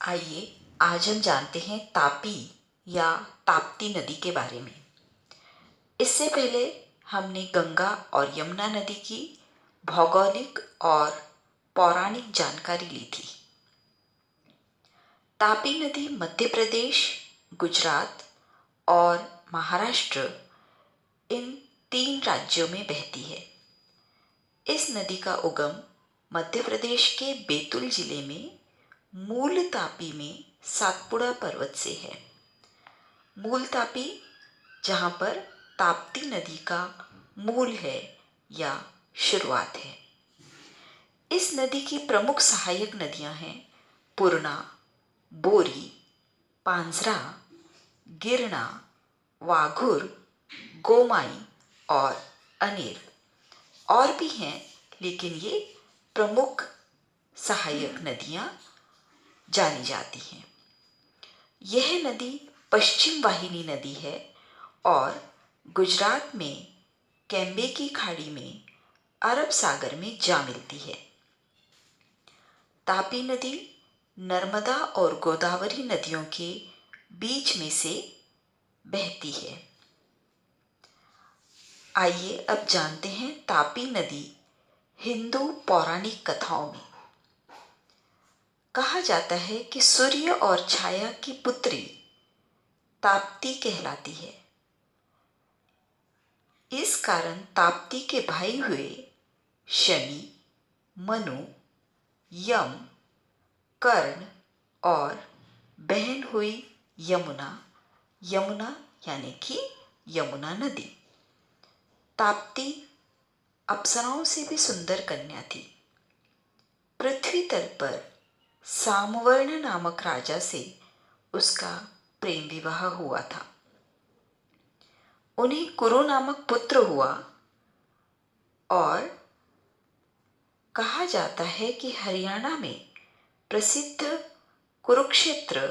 आइए आज हम जानते हैं तापी या ताप्ती नदी के बारे में। इससे पहले हमने गंगा और यमुना नदी की भौगोलिक और पौराणिक जानकारी ली थी। तापी नदी मध्य प्रदेश, गुजरात और महाराष्ट्र इन 3 राज्यों में बहती है। इस नदी का उगम मध्य प्रदेश के बैतूल जिले में मूल तापी में सातपुड़ा पर्वत से है। मूल तापी जहाँ पर ताप्ती नदी का मूल है या शुरुआत है। इस नदी की प्रमुख सहायक नदियाँ हैं पूर्णा, बोरी, पांझरा, गिरना, वाघुर, गोमाई और अनेर। और भी हैं, लेकिन ये प्रमुख सहायक नदियाँ जानी जाती हैं। यह नदी पश्चिम वाहिनी नदी है और गुजरात में कैम्बे की खाड़ी में अरब सागर में जा मिलती है। तापी नदी नर्मदा और गोदावरी नदियों के बीच में से बहती है। आइए अब जानते हैं तापी नदी हिंदू पौराणिक कथाओं में। कहा जाता है कि सूर्य और छाया की पुत्री ताप्ती कहलाती है। इस कारण ताप्ती के भाई हुए शनि, मनु, यम, कर्ण और बहन हुई यमुना यानी कि यमुना नदी। ताप्ती अप्सराओं से भी सुंदर कन्या थी। पृथ्वी तल पर सामवर्ण नामक राजा से उसका प्रेम विवाह हुआ था। उन्हें कुरु नामक पुत्र हुआ और कहा जाता है कि हरियाणा में प्रसिद्ध कुरुक्षेत्र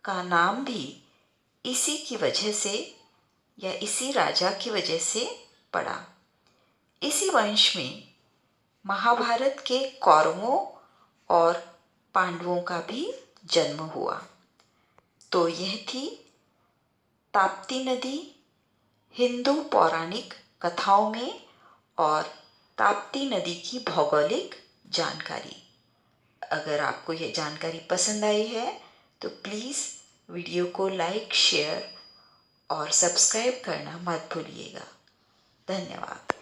का नाम भी इसी की वजह से या इसी राजा की वजह से पड़ा। इसी वंश में महाभारत के कौरवों और पांडवों का भी जन्म हुआ। तो यह थी ताप्ती नदी हिंदू पौराणिक कथाओं में और ताप्ती नदी की भौगोलिक जानकारी। अगर आपको यह जानकारी पसंद आई है तो प्लीज़ वीडियो को लाइक, शेयर और सब्सक्राइब करना मत भूलिएगा। धन्यवाद।